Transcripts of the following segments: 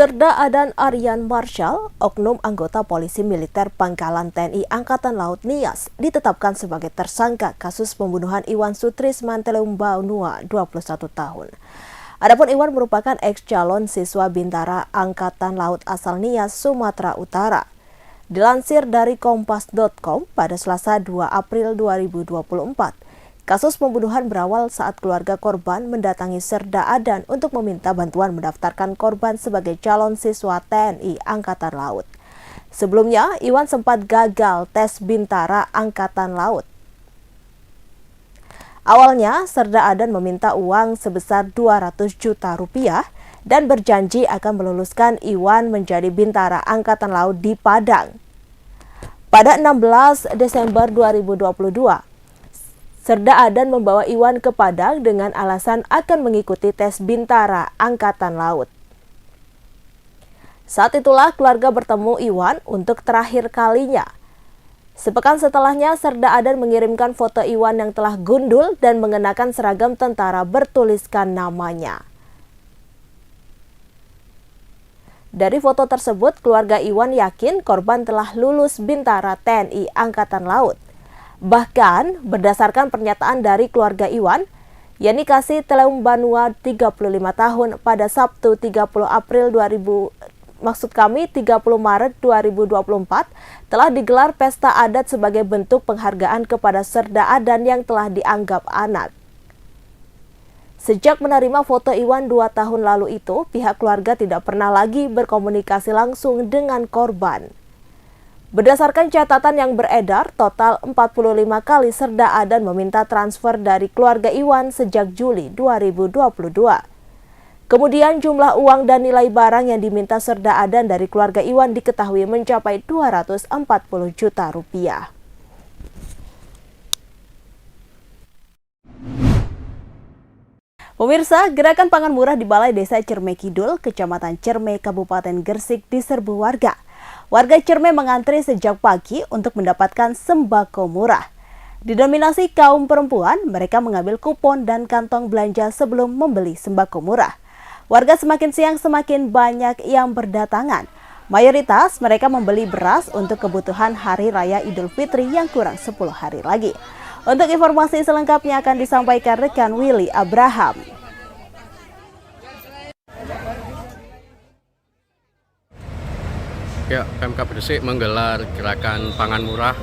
Serda Adan Aryan Marshall, oknum anggota polisi militer Pangkalan TNI Angkatan Laut Nias, ditetapkan sebagai tersangka kasus pembunuhan Iwan Sutrisman Teleumbanua, 21 tahun. Adapun Iwan merupakan ex-calon siswa Bintara Angkatan Laut asal Nias, Sumatera Utara. Dilansir dari Kompas.com pada Selasa 2 April 2024, kasus pembunuhan berawal saat keluarga korban mendatangi Serda Adan untuk meminta bantuan mendaftarkan korban sebagai calon siswa TNI Angkatan Laut. Sebelumnya, Iwan sempat gagal tes Bintara Angkatan Laut. Awalnya, Serda Adan meminta uang sebesar 200 juta rupiah dan berjanji akan meluluskan Iwan menjadi Bintara Angkatan Laut di Padang. Pada 16 Desember 2022, Serda Adan membawa Iwan ke Padang dengan alasan akan mengikuti tes Bintara Angkatan Laut. Saat itulah keluarga bertemu Iwan untuk terakhir kalinya. Sepekan setelahnya, Serda Adan mengirimkan foto Iwan yang telah gundul dan mengenakan seragam tentara bertuliskan namanya. Dari foto tersebut, keluarga Iwan yakin korban telah lulus Bintara TNI Angkatan Laut. Bahkan, berdasarkan pernyataan dari keluarga Iwan, Yani Kasih Teleumbanua 35 tahun pada Sabtu 30 Maret 2024 telah digelar pesta adat sebagai bentuk penghargaan kepada Serda Adan yang telah dianggap anak. Sejak menerima foto Iwan 2 tahun lalu itu, pihak keluarga tidak pernah lagi berkomunikasi langsung dengan korban. Berdasarkan catatan yang beredar, total 45 kali Serda Adan meminta transfer dari keluarga Iwan sejak Juli 2022. Kemudian jumlah uang dan nilai barang yang diminta Serda Adan dari keluarga Iwan diketahui mencapai 240 juta rupiah. Pemirsa, gerakan pangan murah di Balai Desa Cerme Kidul, Kecamatan Cerme, Kabupaten Gresik diserbu warga. Warga Cerme mengantri sejak pagi untuk mendapatkan sembako murah. Didominasi kaum perempuan, mereka mengambil kupon dan kantong belanja sebelum membeli sembako murah. Warga semakin siang semakin banyak yang berdatangan. Mayoritas mereka membeli beras untuk kebutuhan Hari Raya Idul Fitri yang kurang 10 hari lagi. Untuk informasi selengkapnya akan disampaikan rekan Willy Abraham. Ya, Pemkab Gresik menggelar gerakan pangan murah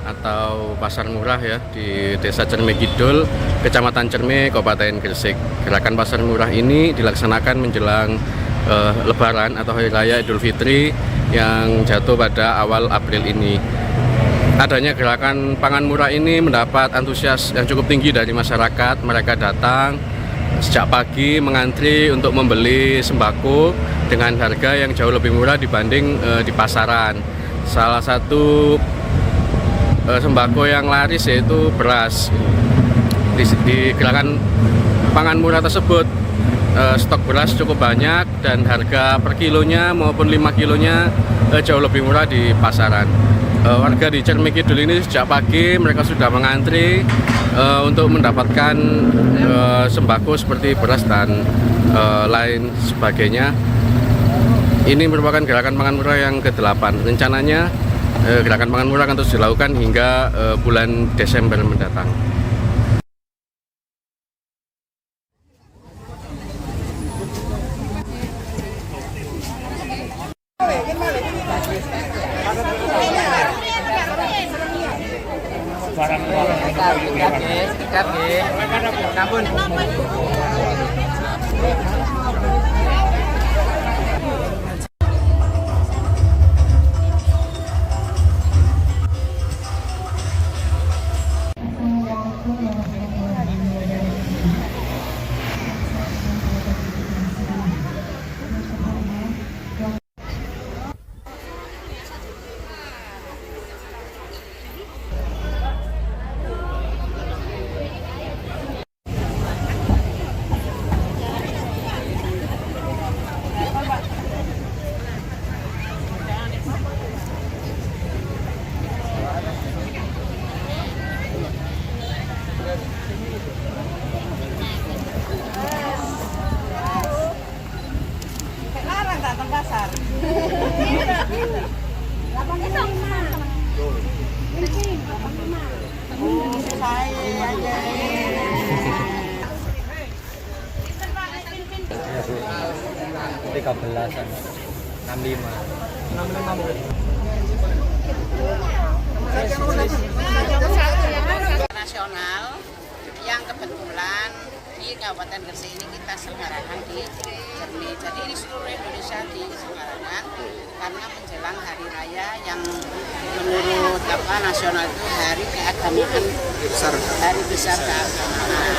atau pasar murah ya di Desa Cerme Kidul, Kecamatan Cerme, Kabupaten Gresik. Gerakan pasar murah ini dilaksanakan menjelang Lebaran atau Hari Raya Idul Fitri yang jatuh pada awal April ini. Adanya gerakan pangan murah ini mendapat antusias yang cukup tinggi dari masyarakat. Mereka datang sejak pagi mengantri untuk membeli sembako dengan harga yang jauh lebih murah dibanding di pasaran. Salah satu sembako yang laris yaitu beras. Di gerakan pangan murah tersebut stok beras cukup banyak dan harga per kilonya maupun 5 kilonya jauh lebih murah di pasaran. Warga di Cerme Kidul ini sejak pagi mereka sudah mengantri untuk mendapatkan sembako seperti beras dan lain sebagainya. Ini merupakan gerakan pangan murah yang ke-8. Rencananya gerakan pangan murah akan terus dilakukan hingga bulan Desember mendatang. Tiga belasan, 65. Nasional yang kebetulan di Kabupaten Gresik ini kita selenggarakan di Cermi. Jadi ini seluruh Indonesia diselenggarakan karena menjelang hari raya yang menurut nasional itu hari keagamaan besar, hari besar keagamaan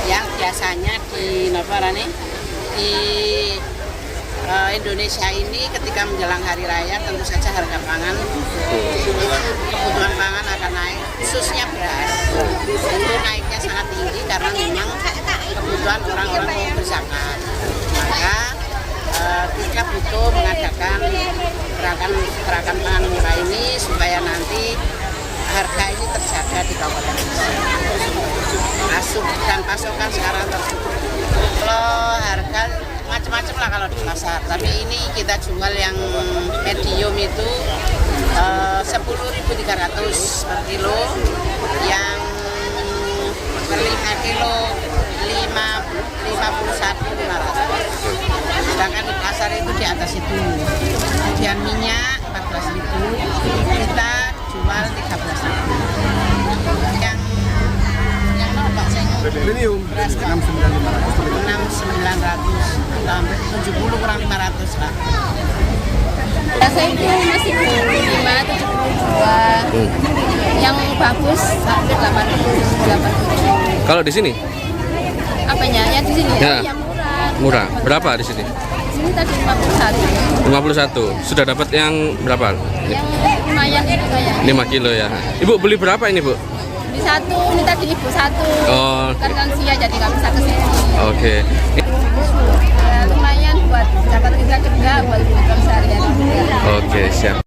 yang biasanya di Indonesia ini ketika menjelang hari raya tentu saja harga pangan, kebutuhan pangan akan naik, khususnya beras. Tentu naiknya sangat tinggi karena memang kebutuhan orang-orang mau berzakat. Maka kita butuh mengadakan gerakan pangan murah ini supaya nanti harga ini terjaga di Kabupaten Gresik. Dan pasokan sekarang tercukupi. Kalau harga macam-macam lah kalau di pasar, tapi ini kita jual yang medium itu 10.300 per kilo, yang per 5 kilo 51.500. Sedangkan di pasar itu di atas itu. Kemudian minyak 14.000, kita jual 13.000. Yang nolak saya Premium 6.900 sampai 70 kurang 500 lah. Rasa itu masih 75, 72. Yang bagus sampai 80, 87. Kalau di sini? Apanya? Ya di sini Ya. yang murah. Murah. Berapa di sini? Di sini tadi 51. 51. Sudah dapat yang berapa? Yang lumayan itu kayak 5 kilo ya. Ibu beli berapa ini, Bu? di satu, ini tadi ibu satu. Oh. Kan lansia jadi nggak bisa kesini. Oke. Ya, lumayan buat dapat kita juga buat kebutuhan sehari-hari juga. Oke, siap.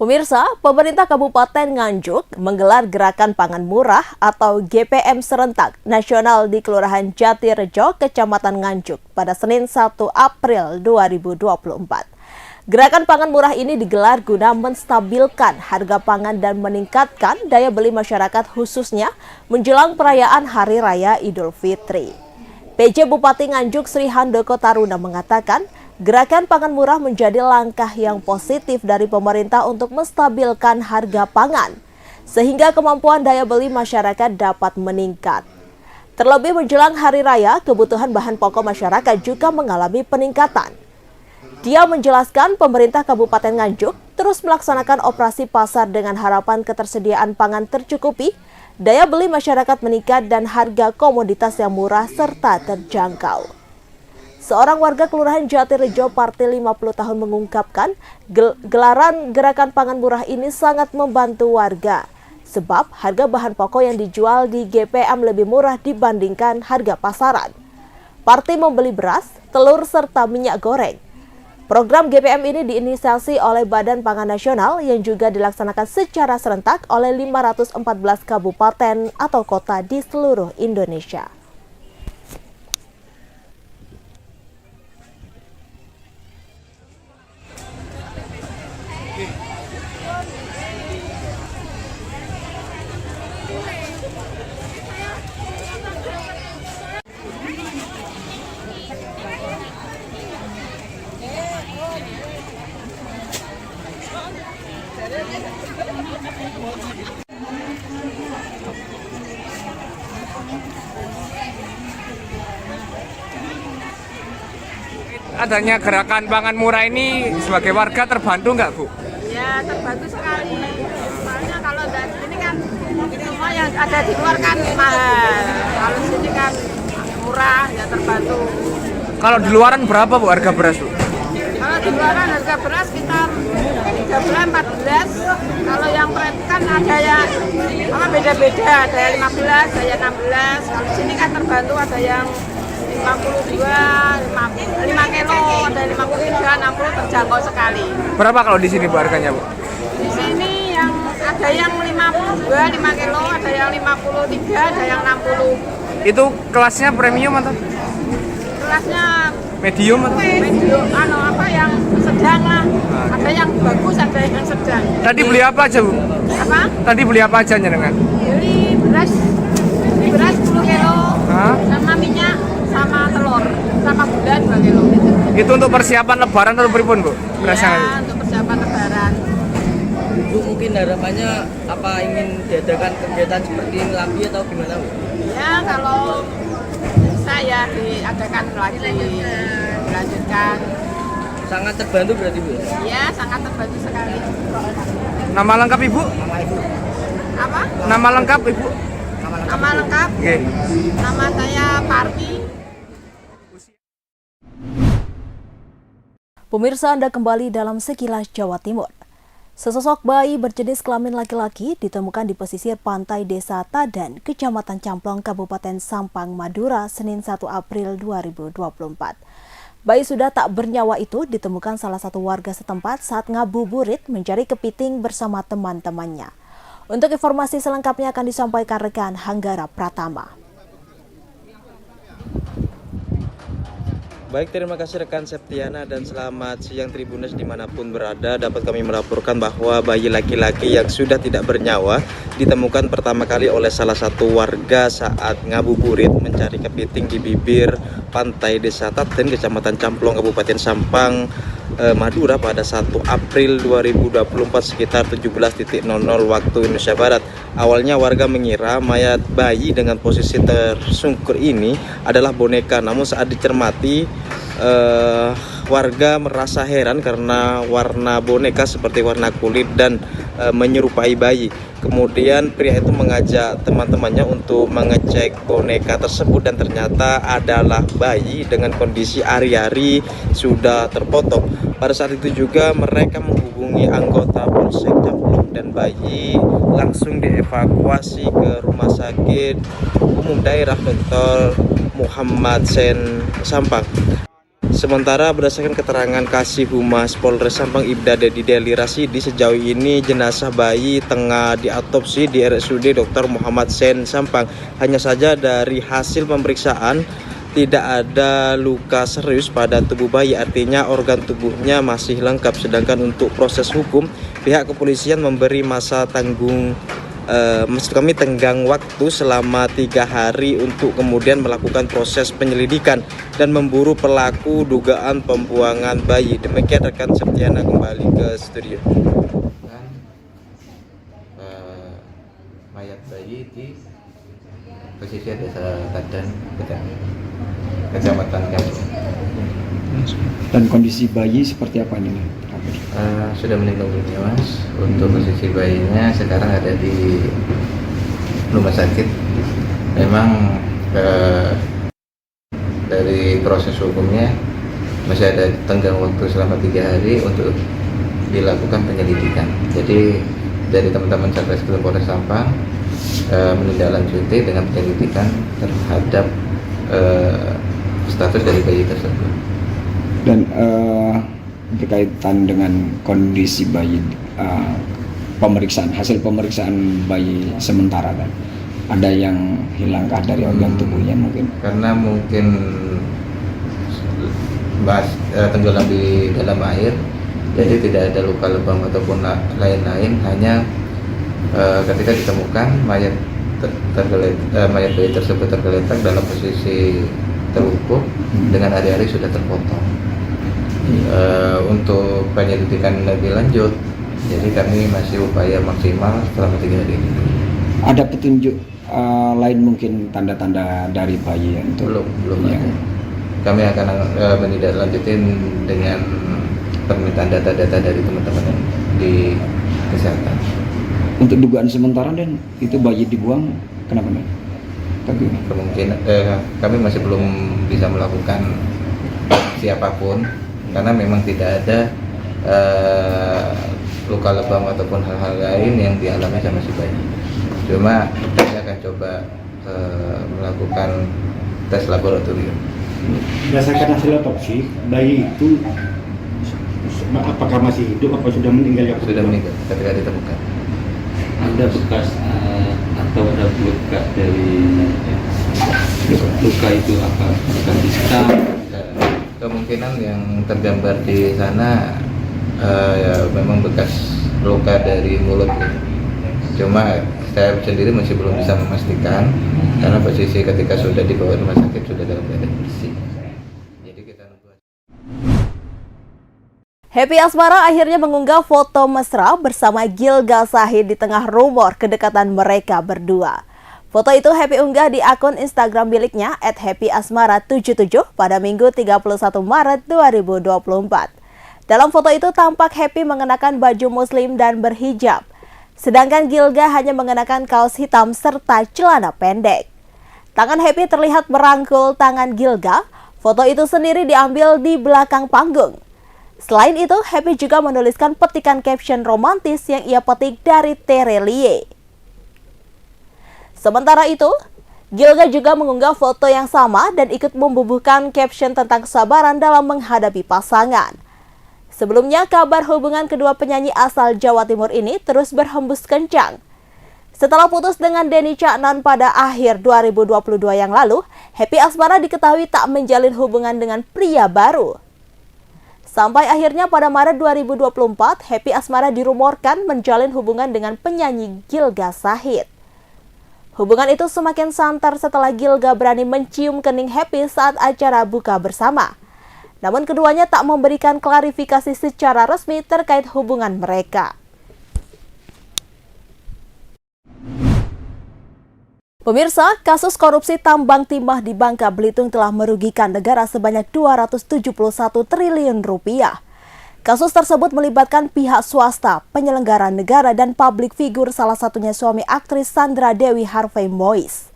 Pemirsa, pemerintah Kabupaten Nganjuk menggelar Gerakan Pangan Murah atau GPM Serentak Nasional di Kelurahan Jatirejo, Kecamatan Nganjuk pada Senin 1 April 2024. Gerakan pangan murah ini digelar guna menstabilkan harga pangan dan meningkatkan daya beli masyarakat khususnya menjelang perayaan Hari Raya Idul Fitri. PJ Bupati Nganjuk Sri Handoko Taruna mengatakan, gerakan pangan murah menjadi langkah yang positif dari pemerintah untuk menstabilkan harga pangan, sehingga kemampuan daya beli masyarakat dapat meningkat. Terlebih menjelang Hari Raya, kebutuhan bahan pokok masyarakat juga mengalami peningkatan. Dia menjelaskan pemerintah Kabupaten Nganjuk terus melaksanakan operasi pasar dengan harapan ketersediaan pangan tercukupi, daya beli masyarakat meningkat dan harga komoditas yang murah serta terjangkau. Seorang warga Kelurahan Jatirejo Parti 50 tahun mengungkapkan gelaran gerakan pangan murah ini sangat membantu warga. Sebab harga bahan pokok yang dijual di GPM lebih murah dibandingkan harga pasaran. Parti membeli beras, telur, serta minyak goreng. Program GPM ini diinisiasi oleh Badan Pangan Nasional yang juga dilaksanakan secara serentak oleh 514 kabupaten atau kota di seluruh Indonesia. Adanya gerakan pangan murah ini sebagai warga terbantu nggak, Bu? Ya, terbantu sekali. Soalnya kalau dari sini kan semua yang ada di luar kan mahal. Kalau di sini kan murah, ya terbantu. Kalau di luaran berapa, Bu, harga beras, Bu? Kalau di luaran harga beras sekitar 13, 14. Kalau yang prep kan ada yang beda-beda, ada yang 15, ada yang 16. Kalau di sini kan terbantu ada yang 52, 5 kilo, ada 53, 60 terjangkau sekali. Berapa kalau di sini, Bu, harganya, Bu? Di sini yang ada yang 52, 5 kilo, ada yang 53, ada yang 60. Itu kelasnya premium atau? kelasnya Medium atau? medium, yang sedang lah. Ada yang bagus, ada yang sedang. Tadi beli apa aja, Bu? Apa? Tadi beli apa aja dengan? Beli beras 10 kilo, Hah? sama minyak, sama telur, sama gula 2 kilo. Itu untuk persiapan lebaran atau pripun, Bu? Berasnya. Ya, untuk persiapan lebaran. Bu, mungkin harapannya apa ingin diadakan kegiatan seperti ini lagi atau gimana, Bu? Ya, kalau bisa ya diadakan lagi, dilanjutkan. Sangat terbantu berarti, Bu? Ya, sangat terbantu sekali. Nama lengkap Ibu? Apa? Nama lengkap Ibu? Nama lengkap? Oke. Nama saya Parti. Pemirsa, Anda kembali dalam Sekilas Jawa Timur. Sesosok bayi berjenis kelamin laki-laki ditemukan di pesisir pantai Desa Tadan, Kecamatan Camplong, Kabupaten Sampang, Madura, Senin 1 April 2024. Bayi sudah tak bernyawa itu ditemukan salah satu warga setempat saat ngabuburit mencari kepiting bersama teman-temannya. Untuk informasi selengkapnya akan disampaikan rekan Hanggara Pratama. Baik, terima kasih rekan Septiana dan selamat siang Tribuners dimanapun berada. Dapat kami melaporkan bahwa bayi laki-laki yang sudah tidak bernyawa ditemukan pertama kali oleh salah satu warga saat ngabuburit mencari kepiting di bibir pantai Desa Taten, Kecamatan Camplong, Kabupaten Sampang, Madura pada 1 April 2024 sekitar 17.00 waktu Indonesia Barat. Awalnya warga mengira mayat bayi dengan posisi tersungkur ini adalah boneka, namun saat dicermati warga merasa heran karena warna boneka seperti warna kulit dan menyerupai bayi. Kemudian pria itu mengajak teman-temannya untuk mengecek boneka tersebut dan ternyata adalah bayi dengan kondisi ari-ari sudah terpotong. Pada saat itu juga mereka menghubungi anggota Polsek Camplong dan bayi langsung dievakuasi ke Rumah Sakit Umum Daerah Dr. Muhammad Sen Sampang. Sementara berdasarkan keterangan Kasih Humas Polres Sampang Ibda Dedi Deli Rasidi, sejauh ini jenazah bayi tengah diotopsi di RSUD Dr. Muhammad Sen Sampang. Hanya saja dari hasil pemeriksaan tidak ada luka serius pada tubuh bayi, artinya organ tubuhnya masih lengkap. Sedangkan untuk proses hukum, pihak kepolisian memberi masa tenggang waktu selama 3 hari untuk kemudian melakukan proses penyelidikan dan memburu pelaku dugaan pembuangan bayi. Demikian rekan Septiana kembali ke studio. Mayat bayi di pesisir Desa Tadan, Kecamatan Camplong. Dan kondisi bayi seperti apa ini? Sudah meninggal dunia, Mas. Untuk posisi bayinya sekarang ada di rumah sakit. Memang dari proses hukumnya masih ada tenggang waktu selama 3 hari untuk dilakukan penyelidikan. Jadi dari teman-teman Satreskrim Polres Sampang menindaklanjuti dengan penyelidikan terhadap status dari bayi tersebut. Dan berkaitan dengan kondisi bayi, hasil pemeriksaan bayi sementara kan, ada yang hilangkah dari organ tubuhnya mungkin? Karena mungkin tenggelam di dalam air, jadi tidak ada luka lebam ataupun lain-lain. Hanya ketika ditemukan mayat bayi tersebut tergeletak dalam posisi terlungkup dengan ari-ari sudah terpotong. Untuk penyelidikan lebih lanjut, jadi kami masih upaya maksimal selama 3 hari ini. Ada petunjuk lain mungkin tanda-tanda dari bayi untuk belum ada. Kami akan menindaklanjutin dengan permintaan data-data dari teman-teman di kesehatan. Untuk dugaan sementara dan itu bayi dibuang kenapa nih? Kemungkinan kami masih belum bisa melakukan siapapun karena memang tidak ada luka lebam ataupun hal-hal lain yang dialami sama si bayi. Cuma kami akan coba melakukan tes laboratorium. Berdasarkan hasil otopsi, bayi itu apakah masih hidup atau sudah meninggal? Sudah meninggal ketika ditemukan. Ada bekas atau ada luka dari luka itu apa? Luka di Kemungkinan yang tergambar di sana ya memang bekas luka dari mulut ya. Cuma saya sendiri masih belum bisa memastikan karena posisi ketika sudah dibawa rumah sakit sudah dalam keadaan bersih. Jadi kita nunggu. Happy Asmara akhirnya mengunggah foto mesra bersama Gilga Shahid di tengah rumor kedekatan mereka berdua. Foto itu Happy unggah di akun Instagram miliknya @happyasmara77 pada Minggu 31 Maret 2024. Dalam foto itu tampak Happy mengenakan baju muslim dan berhijab. Sedangkan Gilga hanya mengenakan kaos hitam serta celana pendek. Tangan Happy terlihat merangkul tangan Gilga. Foto itu sendiri diambil di belakang panggung. Selain itu, Happy juga menuliskan petikan caption romantis yang ia petik dari Terelie. Sementara itu, Gilga juga mengunggah foto yang sama dan ikut membubuhkan caption tentang kesabaran dalam menghadapi pasangan. Sebelumnya, kabar hubungan kedua penyanyi asal Jawa Timur ini terus berhembus kencang. Setelah putus dengan Denny Caknan pada akhir 2022 yang lalu, Happy Asmara diketahui tak menjalin hubungan dengan pria baru. Sampai akhirnya pada Maret 2024, Happy Asmara dirumorkan menjalin hubungan dengan penyanyi Gilga Shahid. Hubungan itu semakin santer setelah Gilga berani mencium kening Happy saat acara buka bersama. Namun keduanya tak memberikan klarifikasi secara resmi terkait hubungan mereka. Pemirsa, kasus korupsi tambang timah di Bangka Belitung telah merugikan negara sebanyak 271 triliun rupiah. Kasus tersebut melibatkan pihak swasta, penyelenggara negara, dan publik figur, salah satunya suami aktris Sandra Dewi Harvey Mois.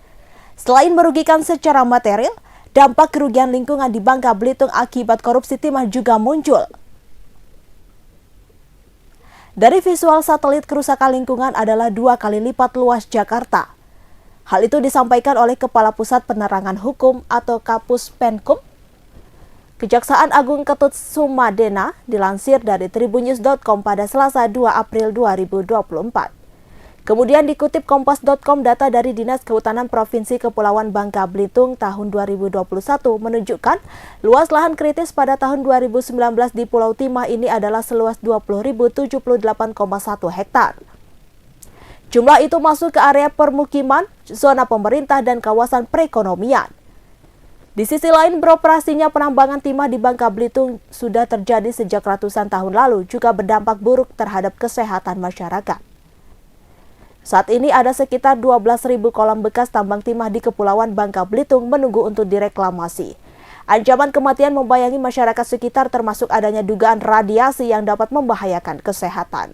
Selain merugikan secara material, dampak kerugian lingkungan di Bangka Belitung akibat korupsi timah juga muncul. Dari visual satelit, kerusakan lingkungan adalah 2 kali lipat luas Jakarta. Hal itu disampaikan oleh Kepala Pusat Penerangan Hukum atau Kapus Penkum, Kejaksaan Agung Ketut Sumadena, dilansir dari tribunnews.com pada Selasa 2 April 2024. Kemudian dikutip kompas.com, data dari Dinas Kehutanan Provinsi Kepulauan Bangka Belitung tahun 2021 menunjukkan luas lahan kritis pada tahun 2019 di Pulau Timah ini adalah seluas 20.078,1 hektar. Jumlah itu masuk ke area permukiman, zona pemerintah, dan kawasan perekonomian. Di sisi lain, beroperasinya penambangan timah di Bangka Belitung sudah terjadi sejak ratusan tahun lalu, juga berdampak buruk terhadap kesehatan masyarakat. Saat ini ada sekitar 12.000 kolam bekas tambang timah di Kepulauan Bangka Belitung menunggu untuk direklamasi. Ancaman kematian membayangi masyarakat sekitar, termasuk adanya dugaan radiasi yang dapat membahayakan kesehatan.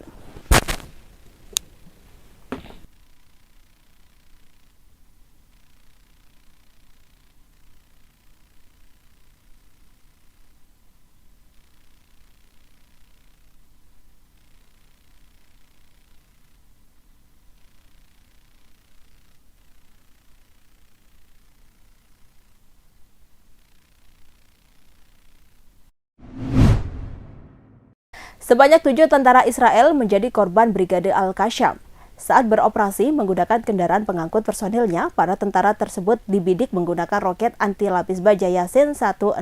Sebanyak 7 tentara Israel menjadi korban Brigade Al-Qassam. Saat beroperasi menggunakan kendaraan pengangkut personilnya, para tentara tersebut dibidik menggunakan roket anti-lapis baja Yasin 105.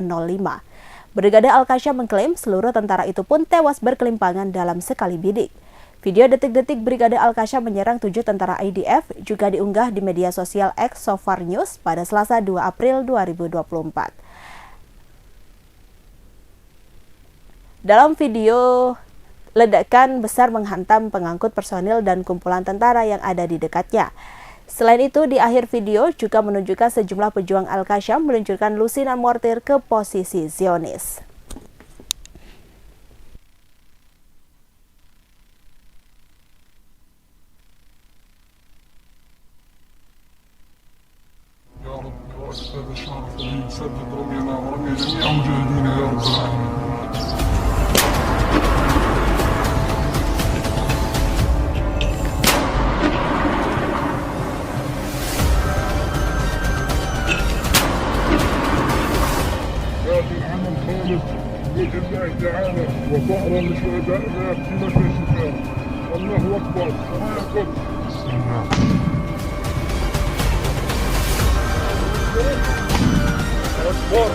Brigade Al-Qassam mengklaim seluruh tentara itu pun tewas berkelimpangan dalam sekali bidik. Video detik-detik Brigade Al-Qassam menyerang 7 tentara IDF juga diunggah di media sosial X Sofar News pada Selasa 2 April 2024. Dalam video, ledakan besar menghantam pengangkut personil dan kumpulan tentara yang ada di dekatnya. Selain itu, di akhir video juga menunjukkan sejumlah pejuang Al-Qassam meluncurkan lusinan mortir ke posisi Zionis. الله تعالى وظهرا لشهدائنا في مكان الشفاء. الله اكبر. الله اكبر. اكبر.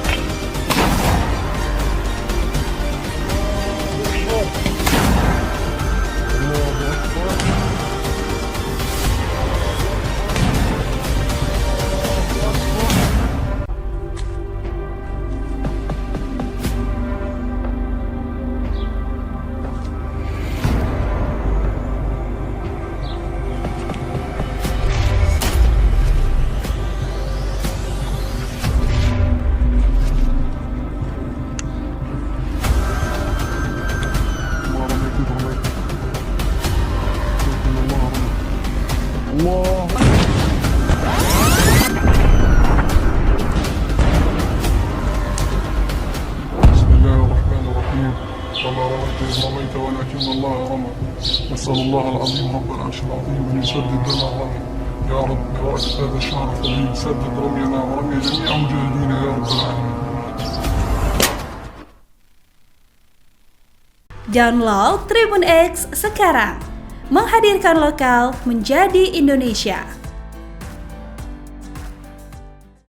نسأل الله العظيم رب العرش العظيم أن يسدد لنا الرمي يا رب بركة هذا الشهر الفضيل. سدد رمينا ورمي جميع مجاهدين يا رب العالمين. Download Tribun X sekarang, menghadirkan lokal menjadi Indonesia.